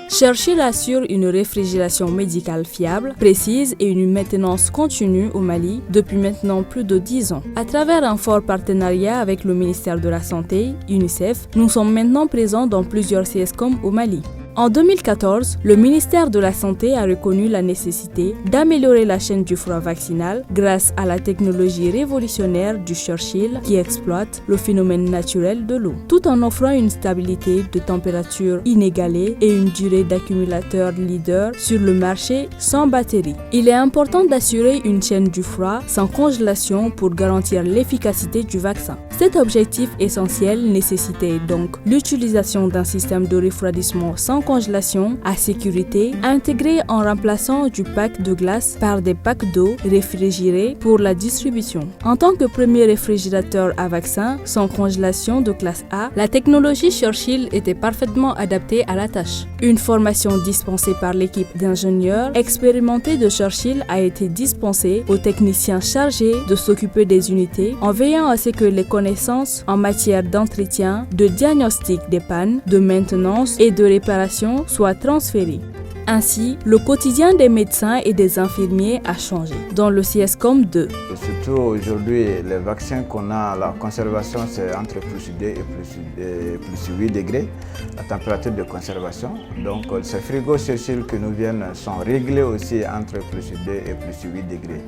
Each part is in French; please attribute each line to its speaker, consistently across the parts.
Speaker 1: Churchill assure une réfrigération médicale fiable, précise et une maintenance continue au Mali depuis maintenant plus de 10 ans. À travers un fort partenariat avec le ministère de la Santé, UNICEF, nous sommes maintenant présents dans plusieurs CSCOM au Mali. En 2014, le ministère de la Santé a reconnu la nécessité d'améliorer la chaîne du froid vaccinal grâce à la technologie révolutionnaire du Churchill qui exploite le phénomène naturel de l'eau, tout en offrant une stabilité de température inégalée et une durée d'accumulateur leader sur le marché sans batterie. Il est important d'assurer une chaîne du froid sans congélation pour garantir l'efficacité du vaccin. Cet objectif essentiel nécessitait donc l'utilisation d'un système de refroidissement sans congélation à sécurité intégré en remplaçant du pack de glace par des packs d'eau réfrigérés pour la distribution. En tant que premier réfrigérateur à vaccin sans congélation de classe A, la technologie Churchill était parfaitement adaptée à la tâche. Une formation dispensée par l'équipe d'ingénieurs expérimentés de Churchill a été dispensée aux techniciens chargés de s'occuper des unités en veillant à ce que les connaissances en matière d'entretien, de diagnostic des pannes, de maintenance et de réparation soient transférées. Ainsi, le quotidien des médecins et des infirmiers a changé dans le CSCOM 2.
Speaker 2: Surtout aujourd'hui, les vaccins qu'on a, la conservation c'est entre plus 2 et plus 8 degrés, la température de conservation. Donc ces frigos Churchill que nous viennent sont réglés aussi entre plus 2 et plus 8 degrés.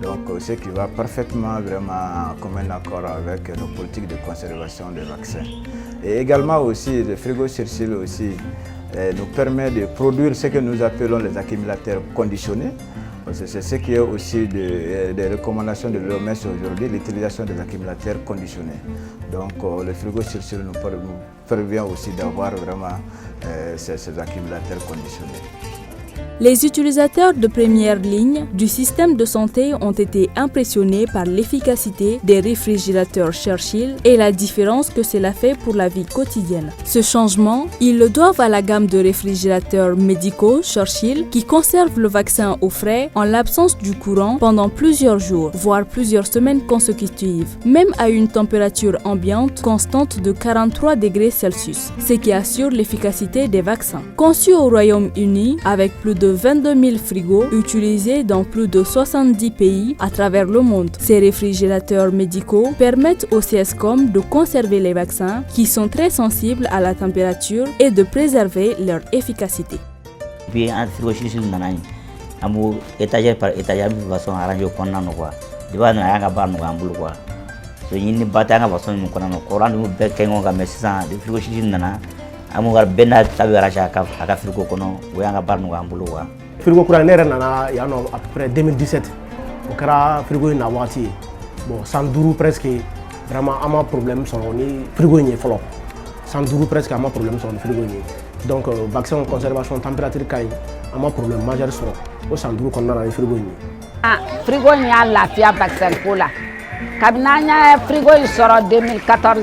Speaker 2: Donc ce qui va parfaitement vraiment en commun accord avec nos politiques de conservation des vaccins. Et également aussi, le frigo Churchill aussi nous permet de produire ce que nous appelons les accumulateurs conditionnés. C'est ce qui est aussi des recommandations de l'OMS aujourd'hui, l'utilisation des accumulateurs conditionnés. Donc le frigo Churchill nous permet aussi d'avoir vraiment ces accumulateurs conditionnés.
Speaker 1: Les utilisateurs de première ligne du système de santé ont été impressionnés par l'efficacité des réfrigérateurs Churchill et la différence que cela fait pour la vie quotidienne. Ce changement, ils le doivent à la gamme de réfrigérateurs médicaux Churchill qui conservent le vaccin au frais en l'absence du courant pendant plusieurs jours, voire plusieurs semaines consécutives, même à une température ambiante constante de 43 degrés Celsius, ce qui assure l'efficacité des vaccins. Conçus au Royaume-Uni avec plus de 22 000 frigos utilisés dans plus de 70 pays à travers le monde. Ces réfrigérateurs médicaux permettent aux CSCOM de conserver les vaccins qui sont très sensibles à la température et de préserver leur efficacité.
Speaker 3: Puis un frigo Churchill nanani, amu étagère par étagère de façon arrangée au conan quoi. De base na yanga bar no ambulu quoi. So yini batanga façon no conan ko randu be kengo ga message de frigo Churchill nana. Amugar bena tabi aracha aka frigo kono oyanga bar no ambulu quoi.
Speaker 4: Frigo kura nere nana yano à peu près 2017. Au kara frigo na wati. Bon 112 presque vraiment ama problème sur ni frigo ni folo. 112 presque ama problème sur le frigo ni. Donc vaccin conservation température kay ama problème majeur sur au 112 kon na frigo ni.
Speaker 5: Ah frigo ni la fia vaccin kula. Kabinanya frigo il sort 2014.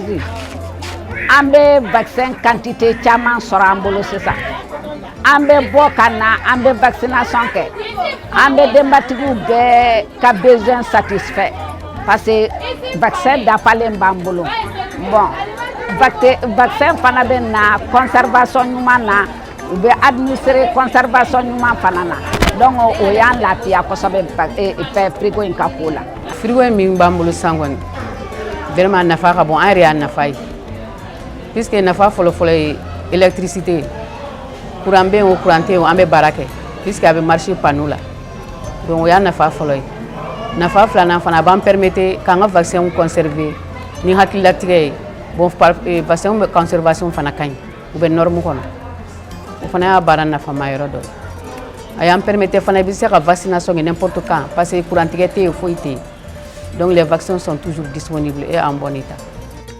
Speaker 5: Ambe vaccin quantité chaman sera en bolo c'est ça. Ambe bokana ambe vaccination ke. Ambe dembatigu be ka besoin satisfait parce que vaccin da palem bambolo. Bon, vaccin fana be na conservation humana ou be administrer conservation humana fana. Donc o yan la tia ko sabe e fait frigo in kapola.
Speaker 6: Frigo mi bambolo sangwan. Vraiment nafa ka bon area nafa. Puisque nafa folo électricité courant bien ou couranté on be barake puisque avait marché panneau là donc ya nafa folo nafa flana fana ban permettre quand vaccin conserver ni hakila tigay bon vaccin conservation fana kañ ou ben norme kono o fana baran nafa mayro do ayam permettre fana bi se vaccination n'importe quand parce que courant tigay faut été donc les vaccins sont toujours disponibles et en bon état.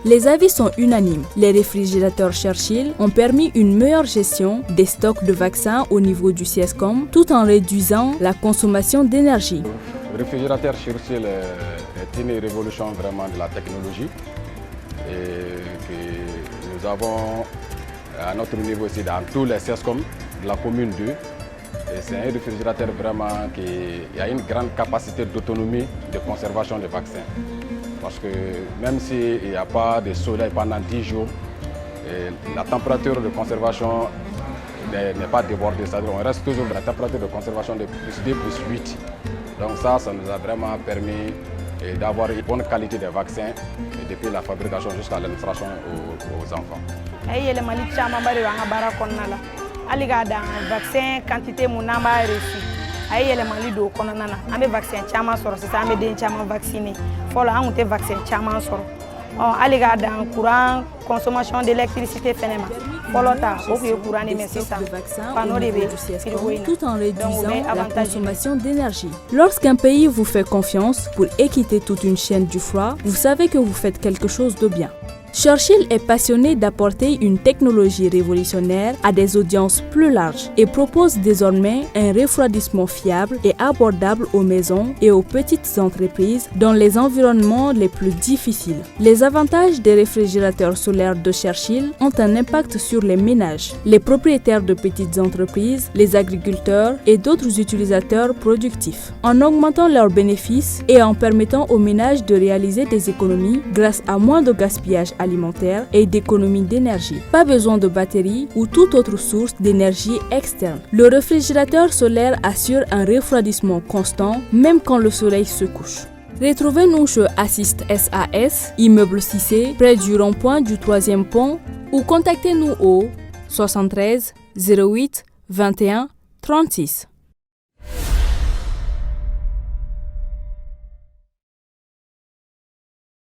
Speaker 1: Les avis sont unanimes. Les réfrigérateurs Churchill ont permis une meilleure gestion des stocks de vaccins au niveau du CSCOM tout en réduisant la consommation d'énergie.
Speaker 7: Le réfrigérateur Churchill est une révolution vraiment de la technologie et que nous avons à notre niveau aussi dans tous les CSCOM de la commune 2. C'est un réfrigérateur vraiment qui a une grande capacité d'autonomie de conservation des vaccins. Parce que même s'il n'y a pas de soleil pendant 10 jours, la température de conservation n'est pas débordé, c'est-à-dire on reste toujours dans la température de conservation de plus D plus 8. Donc ça nous a vraiment permis d'avoir une bonne qualité des vaccins depuis la fabrication jusqu'à l'administration aux enfants.
Speaker 8: Vaccin quantité mon nama reçu. Aïe les maladies do kononana. Amé vaccin chama soro c'est ça amé den chama vacciné. Follow on te vaccin chama soro. Aliga dans courant consommation d'électricité phénomène. Follow ta ok courant mais c'est ça.
Speaker 1: Tout en réduisant la consommation d'énergie. Lorsqu'un pays vous fait confiance pour équiter toute une chaîne du froid, vous savez que vous faites quelque chose de bien. Churchill est passionné d'apporter une technologie révolutionnaire à des audiences plus larges et propose désormais un refroidissement fiable et abordable aux maisons et aux petites entreprises dans les environnements les plus difficiles. Les avantages des réfrigérateurs solaires de Churchill ont un impact sur les ménages, les propriétaires de petites entreprises, les agriculteurs et d'autres utilisateurs productifs, en augmentant leurs bénéfices et en permettant aux ménages de réaliser des économies grâce à moins de gaspillage alimentaire et d'économie d'énergie. Pas besoin de batteries ou toute autre source d'énergie externe. Le réfrigérateur solaire assure un refroidissement constant même quand le soleil se couche. Retrouvez-nous chez Assist SAS, immeuble 6C, près du rond-point du 3e pont ou contactez-nous au 73 08 21 36.